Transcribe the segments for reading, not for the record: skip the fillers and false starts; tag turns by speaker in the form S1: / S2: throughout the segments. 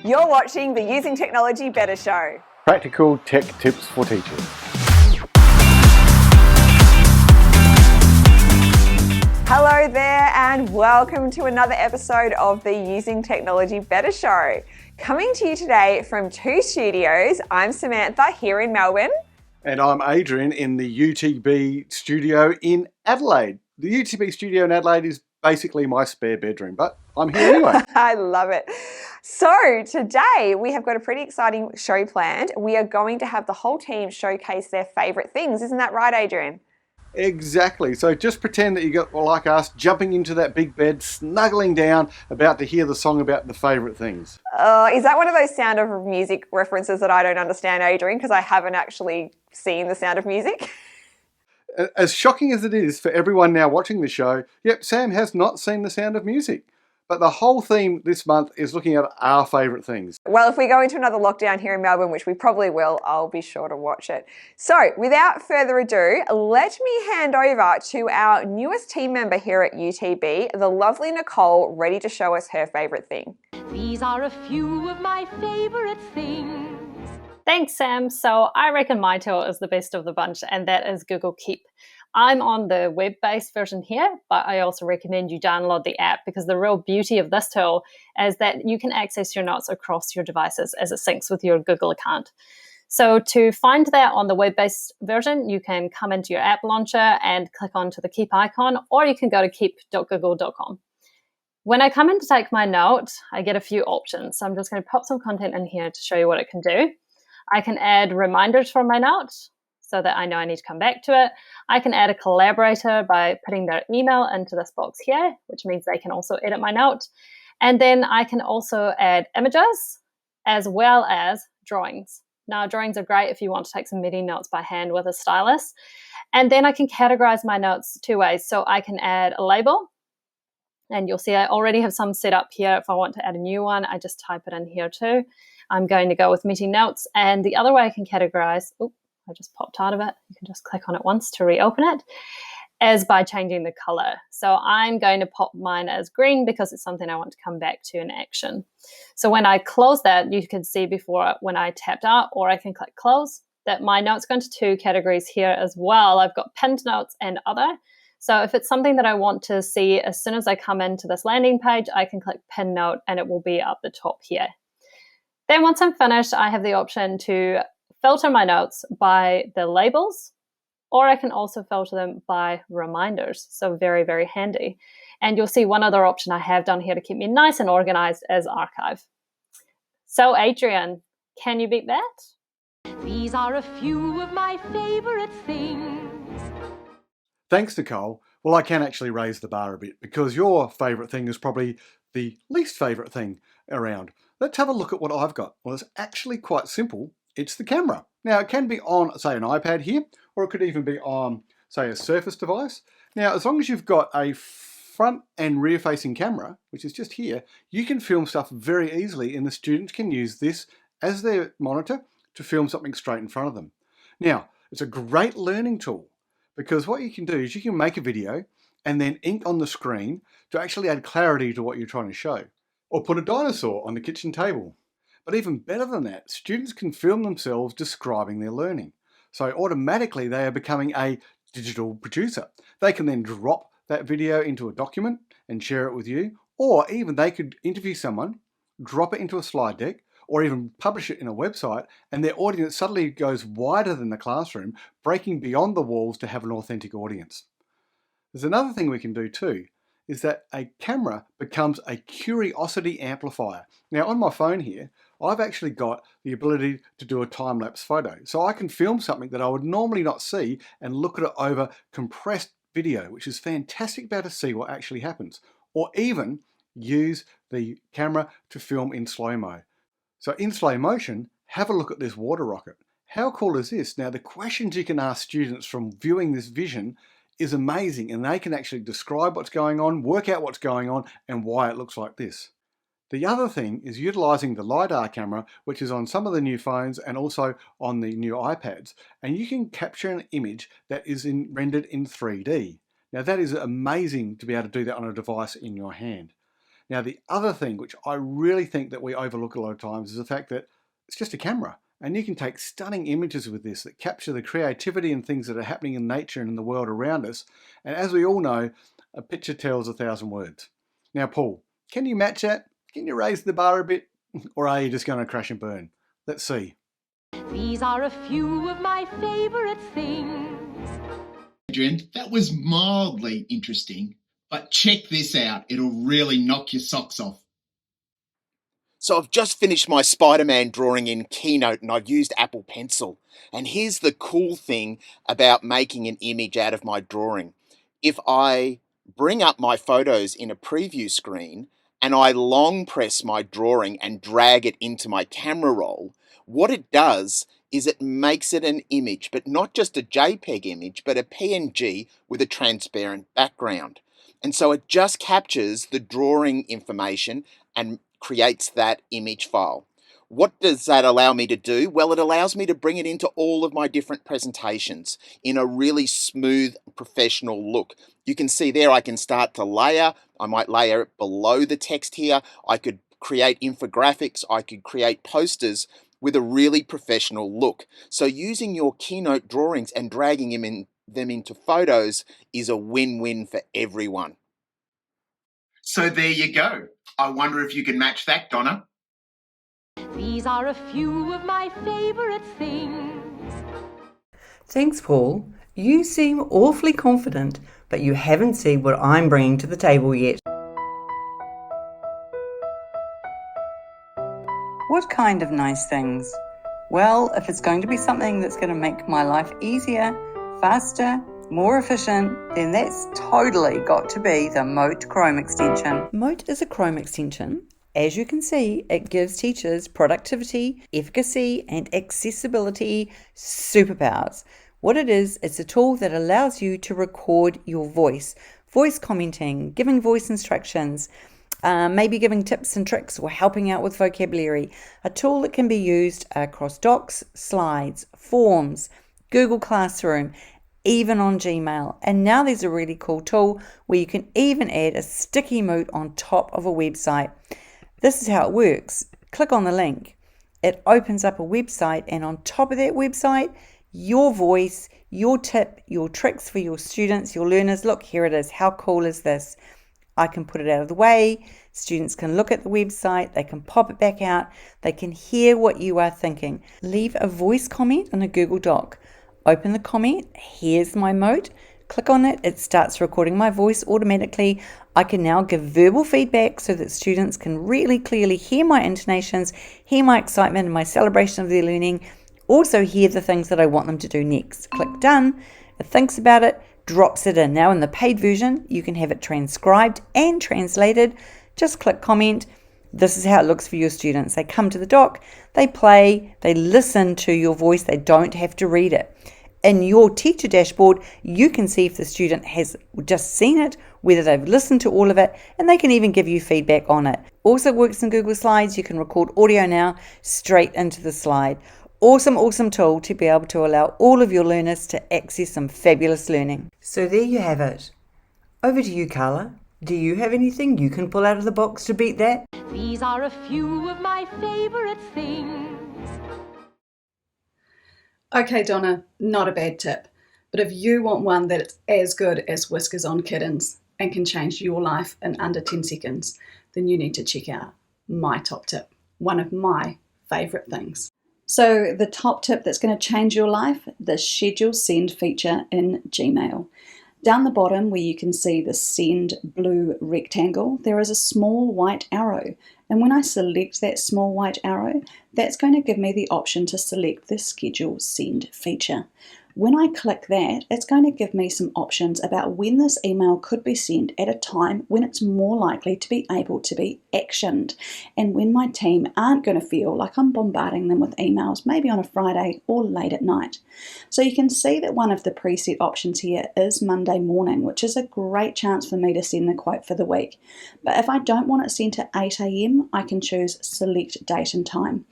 S1: You're watching the Using Technology Better Show.
S2: Practical tech tips for teachers.
S1: Hello there and welcome to another episode of the Using Technology Better Show. Coming to you today from two studios, I'm Samantha here in Melbourne.
S2: And I'm Adrian in the UTB studio in Adelaide. The UTB studio in Adelaide is basically my spare bedroom, but I'm here anyway.
S1: I love it. So today we have got a pretty exciting show planned. We are going to have the whole team showcase their favourite things. Isn't that right, Adrian?
S2: Exactly. So just pretend that you got, like us, jumping into that big bed, snuggling down, about to hear the song about the favourite things.
S1: Is that one of those Sound of Music references that I don't understand, Adrian, because I haven't actually seen the Sound of Music?
S2: As shocking as it is for everyone now watching the show, yep, Sam has not seen The Sound of Music. But the whole theme this month is looking at our favourite things.
S1: Well, if we go into another lockdown here in Melbourne, which we probably will, I'll be sure to watch it. So, without further ado, let me hand over to our newest team member here at UTB, the lovely Nicole, ready to show us her favourite thing.
S3: These are a few of my favourite things.
S4: Thanks, Sam. So I reckon my tool is the best of the bunch, and that is Google Keep. I'm on the web-based version here, but I also recommend you download the app because the real beauty of this tool is that you can access your notes across your devices as it syncs with your Google account. So to find that on the web-based version, you can come into your app launcher and click onto the Keep icon, or you can go to keep.google.com. When I come in to take my note, I get a few options. So I'm just going to pop some content in here to show you what it can do. I can add reminders for my note so that I know I need to come back to it. I can add a collaborator by putting their email into this box here, which means they can also edit my note. And then I can also add images as well as drawings. Now, drawings are great if you want to take some meeting notes by hand with a stylus. And then I can categorize my notes two ways. So I can add a label, and you'll see I already have some set up here. If I want to add a new one, I just type it in here too. I'm going to go with meeting notes. And the other way I can categorize, I just popped out of it. You can just click on it once to reopen it, is by changing the color. So I'm going to pop mine as green because it's something I want to come back to in action. So when I close that, you can see before when I tapped out, or I can click close, that my notes go into two categories here as well. I've got pinned notes and other. So if it's something that I want to see as soon as I come into this landing page, I can click pin note and it will be up the top here. Then once I'm finished, I have the option to filter my notes by the labels, or I can also filter them by reminders. So very, very handy. And you'll see one other option I have down here to keep me nice and organized is archive. So Adrian, can you beat that?
S3: These are a few of my favourite things.
S2: Thanks, Nicole. Well, I can actually raise the bar a bit because your favourite thing is probably the least favourite thing around. Let's have a look at what I've got. Well, it's actually quite simple. It's the camera. Now, it can be on, say, an iPad here, or it could even be on, say, a Surface device. Now, as long as you've got a front and rear-facing camera, which is just here, you can film stuff very easily, and the students can use this as their monitor to film something straight in front of them. Now, it's a great learning tool because what you can do is you can make a video and then ink on the screen to actually add clarity to what you're trying to show. Or put a dinosaur on the kitchen table. But even better than that, students can film themselves describing their learning. So automatically they are becoming a digital producer. They can then drop that video into a document and share it with you, or even they could interview someone, drop it into a slide deck, or even publish it in a website, and their audience suddenly goes wider than the classroom, breaking beyond the walls to have an authentic audience. There's another thing we can do too, is that a camera becomes a curiosity amplifier. Now on my phone here, I've actually got the ability to do a time-lapse photo. So I can film something that I would normally not see and look at it over compressed video, which is fantastic to be able to see what actually happens. Or even use the camera to film in slow-mo. So in slow motion, have a look at this water rocket. How cool is this? Now the questions you can ask students from viewing this vision is amazing, and they can actually describe what's going on, work out what's going on, and why it looks like this. The other thing is utilizing the LiDAR camera, which is on some of the new phones and also on the new iPads, and you can capture an image that is rendered in 3D. Now that is amazing to be able to do that on a device in your hand. Now, the other thing, which I really think that we overlook a lot of times, is the fact that it's just a camera. And you can take stunning images with this that capture the creativity and things that are happening in nature and in the world around us. And as we all know, a picture tells 1,000 words. Now, Paul, can you match that? Can you raise the bar a bit? Or are you just going to crash and burn? Let's see.
S3: These are a few of my favorite things.
S5: Adrian, that was mildly interesting, but check this out. It'll really knock your socks off.
S6: So I've just finished my Spider-Man drawing in Keynote and I've used Apple Pencil. And here's the cool thing about making an image out of my drawing. If I bring up my photos in a preview screen and I long press my drawing and drag it into my camera roll, what it does is it makes it an image, but not just a JPEG image, but a PNG with a transparent background. And so it just captures the drawing information and creates that image file. What does that allow me to do? Well, it allows me to bring it into all of my different presentations in a really smooth, professional look. You can see there I can start to layer. I might layer it below the text here. I could create infographics. I could create posters with a really professional look. So using your Keynote drawings and dragging them into photos is a win-win for everyone.
S5: So there you go. I wonder if you can match that, Donna.
S3: These are a few of my favorite things.
S7: Thanks, Paul. You seem awfully confident, but you haven't seen what I'm bringing to the table yet. What kind of nice things? Well, if it's going to be something that's going to make my life easier, faster, more efficient, then that's totally got to be the Mote Chrome extension. Mote is a Chrome extension. As you can see, it gives teachers productivity, efficacy, and accessibility superpowers. What it is, it's a tool that allows you to record your voice commenting, giving voice instructions, maybe giving tips and tricks or helping out with vocabulary. A tool that can be used across docs, slides, forms, Google Classroom, even on Gmail. And now there's a really cool tool where you can even add a sticky note on top of a website. This is how it works. Click on the link. It opens up a website, and on top of that website, your voice, your tip, your tricks for your students, your learners. Look, here it is. How cool is this? I can put it out of the way. Students can look at the website. They can pop it back out. They can hear what you are thinking. Leave a voice comment in a Google Doc. Open the comment. Here's my Mote. Click on it. It starts recording my voice automatically. I can now give verbal feedback so that students can really clearly hear my intonations, hear my excitement and my celebration of their learning. Also hear the things that I want them to do next. Click done. It thinks about it, drops it in. Now in the paid version, you can have it transcribed and translated. Just click comment. This is how it looks for your students. They come to the doc, they play, they listen to your voice. They don't have to read it. In your teacher dashboard, you can see if the student has just seen it, whether they've listened to all of it, and they can even give you feedback on it. Also works in Google Slides. You can record audio now straight into the slide. Awesome tool to be able to allow all of your learners to access some fabulous learning. So there you have it. Over to you, Karla. Do you have anything you can pull out of the box to beat that?
S3: These are a few of my favorite things.
S8: Okay, Donna, not a bad tip. But if you want one that's as good as Whiskers on Kittens and can change your life in under 10 seconds, then you need to check out my top tip, one of my favorite things. So the top tip that's going to change your life, the schedule send feature in Gmail. Down the bottom where you can see the send blue rectangle, there is a small white arrow. And when I select that small white arrow, that's going to give me the option to select the schedule send feature. When I click that, it's going to give me some options about when this email could be sent at a time when it's more likely to be able to be actioned, and when my team aren't going to feel like I'm bombarding them with emails, maybe on a Friday or late at night. So you can see that one of the preset options here is Monday morning, which is a great chance for me to send the quote for the week. But if I don't want it sent at 8 a.m, I can choose select date and time.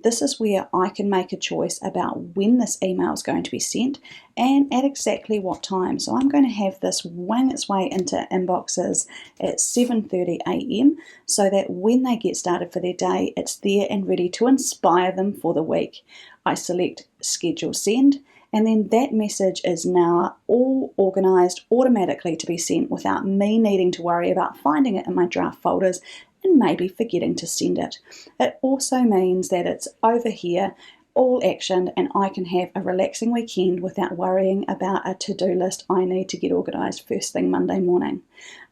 S8: This is where I can make a choice about when this email is going to be sent and at exactly what time. So I'm going to have this wing its way into inboxes at 7:30 a.m. so that when they get started for their day, it's there and ready to inspire them for the week. I select schedule send, and then that message is now all organised automatically to be sent without me needing to worry about finding it in my draft folders and maybe forgetting to send it. It also means that it's over here, all actioned, and I can have a relaxing weekend without worrying about a to-do list I need to get organised first thing Monday morning.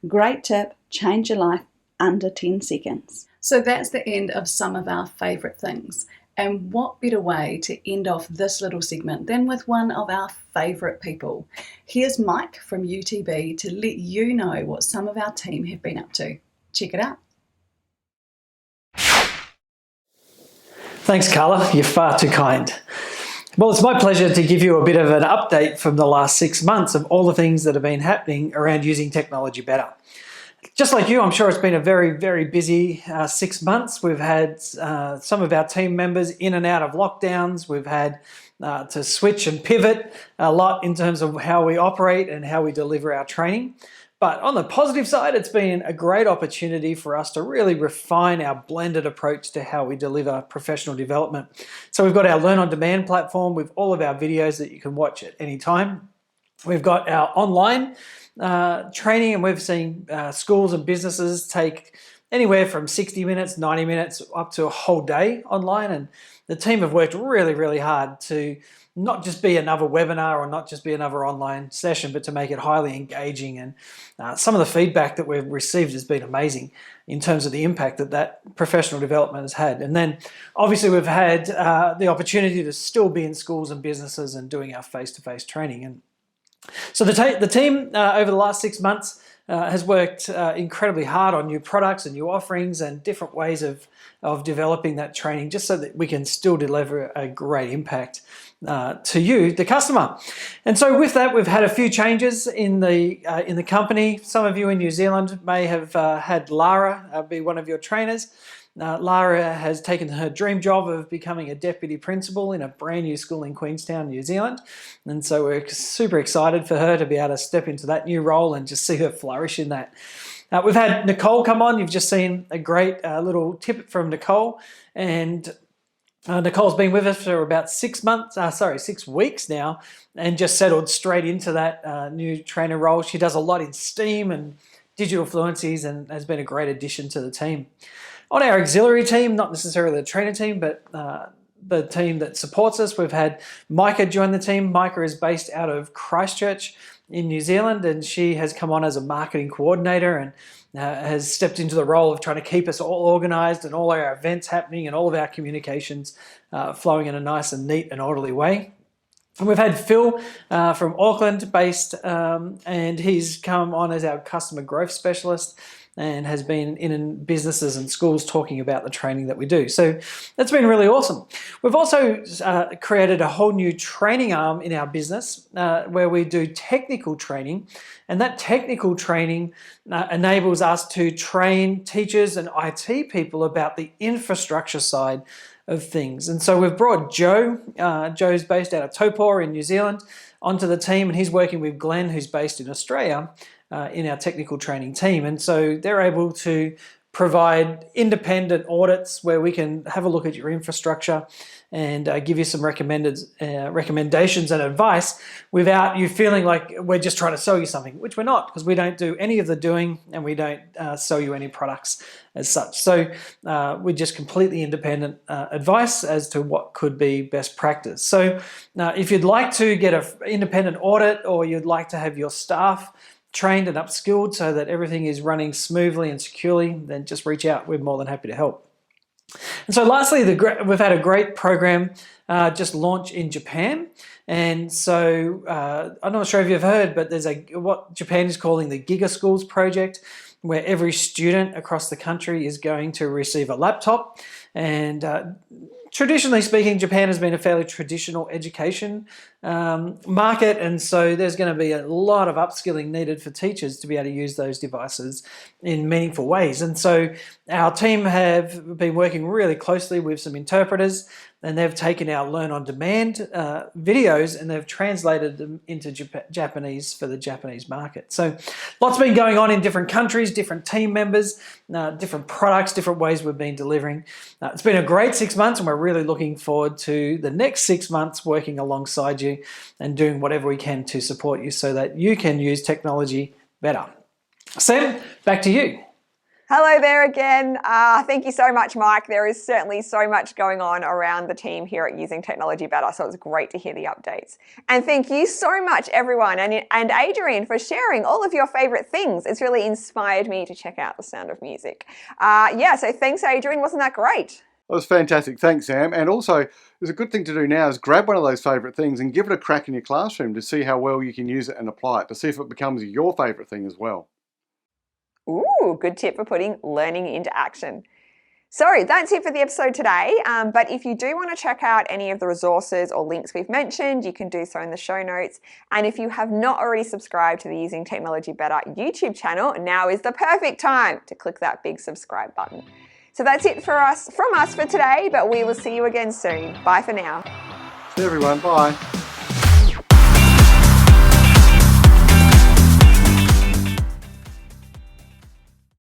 S8: Great tip, change your life under 10 seconds. So that's the end of some of our favourite things. And what better way to end off this little segment than with one of our favourite people. Here's Mike from UTB to let you know what some of our team have been up to. Check it out.
S9: Thanks, Karla. You're far too kind. Well, it's my pleasure to give you a bit of an update from the last 6 months of all the things that have been happening around using technology better. Just like you, I'm sure it's been a very, very busy 6 months. We've had some of our team members in and out of lockdowns. We've had to switch and pivot a lot in terms of how we operate and how we deliver our training. But on the positive side, it's been a great opportunity for us to really refine our blended approach to how we deliver professional development. So we've got our Learn on Demand platform with all of our videos that you can watch at any time. We've got our online training, and we've seen schools and businesses take anywhere from 60 minutes, 90 minutes, up to a whole day online. And the team have worked really, really hard to not just be another webinar or not just be another online session, but to make it highly engaging. And some of the feedback that we've received has been amazing in terms of the impact that that professional development has had. And then obviously we've had the opportunity to still be in schools and businesses and doing our face-to-face training. And so the team over the last 6 months has worked incredibly hard on new products and new offerings and different ways of developing that training, just so that we can still deliver a great impact to you, the customer. And so with that, we've had a few changes in the company. Some of you in New Zealand may have had Lara be one of your trainers. Lara has taken her dream job of becoming a deputy principal in a brand new school in Queenstown, New Zealand. And so we're super excited for her to be able to step into that new role and just see her flourish in that. We've had Nicole come on. You've just seen a great little tip from Nicole. And Nicole's been with us for about 6 weeks now, and just settled straight into that new trainer role. She does a lot in STEAM and digital fluencies and has been a great addition to the team. On our auxiliary team, not necessarily the trainer team, but the team that supports us, we've had Micah join the team. Micah is based out of Christchurch in New Zealand, and she has come on as a marketing coordinator and has stepped into the role of trying to keep us all organised and all our events happening and all of our communications flowing in a nice and neat and orderly way. And we've had Phil from Auckland based, and he's come on as our customer growth specialist and has been in businesses and schools talking about the training that we do. So that's been really awesome. We've also created a whole new training arm in our business where we do technical training, and that technical training enables us to train teachers and IT people about the infrastructure side of things. And so we've brought Joe, Joe's based out of Taupo in New Zealand, onto the team, and he's working with Glenn, who's based in Australia, in our technical training team. And so they're able to provide independent audits where we can have a look at your infrastructure and give you some recommendations and advice without you feeling like we're just trying to sell you something, which we're not, because we don't do any of the doing and we don't sell you any products as such. So we're just completely independent advice as to what could be best practice. So if you'd like to get an independent audit, or you'd like to have your staff trained and upskilled so that everything is running smoothly and securely, then just reach out. We're more than happy to help. And so lastly, we've had a great program just launch in Japan. And so I'm not sure if you've heard, but there's what Japan is calling the Giga Schools project, where every student across the country is going to receive a laptop. And traditionally speaking, Japan has been a fairly traditional education market, and so there's going to be a lot of upskilling needed for teachers to be able to use those devices in meaningful ways. And so our team have been working really closely with some interpreters, and they've taken our Learn on Demand videos and they've translated them into Japanese for the Japanese market. So lots been going on in different countries, different team members, different products, different ways we've been delivering. It's been a great 6 months, and we're really looking forward to the next 6 months working alongside you and doing whatever we can to support you so that you can use technology better. Sam, back to you.
S1: Hello there again. Thank you so much, Mike. There is certainly so much going on around the team here at Using Technology Better, so it's great to hear the updates. And thank you so much, everyone, and Adrian for sharing all of your favourite things. It's really inspired me to check out The Sound of Music. So thanks, Adrian. Wasn't that great?
S2: That was fantastic. Thanks, Sam. And also, there's a good thing to do now is grab one of those favourite things and give it a crack in your classroom to see how well you can use it and apply it, to see if it becomes your favourite thing as well.
S1: Ooh, good tip for putting learning into action. So that's it for the episode today. But if you do want to check out any of the resources or links we've mentioned, you can do so in the show notes. And if you have not already subscribed to the Using Technology Better YouTube channel, now is the perfect time to click that big subscribe button. So that's it from us for today, but we will see you again soon. Bye for now.
S2: See you, everyone. Bye.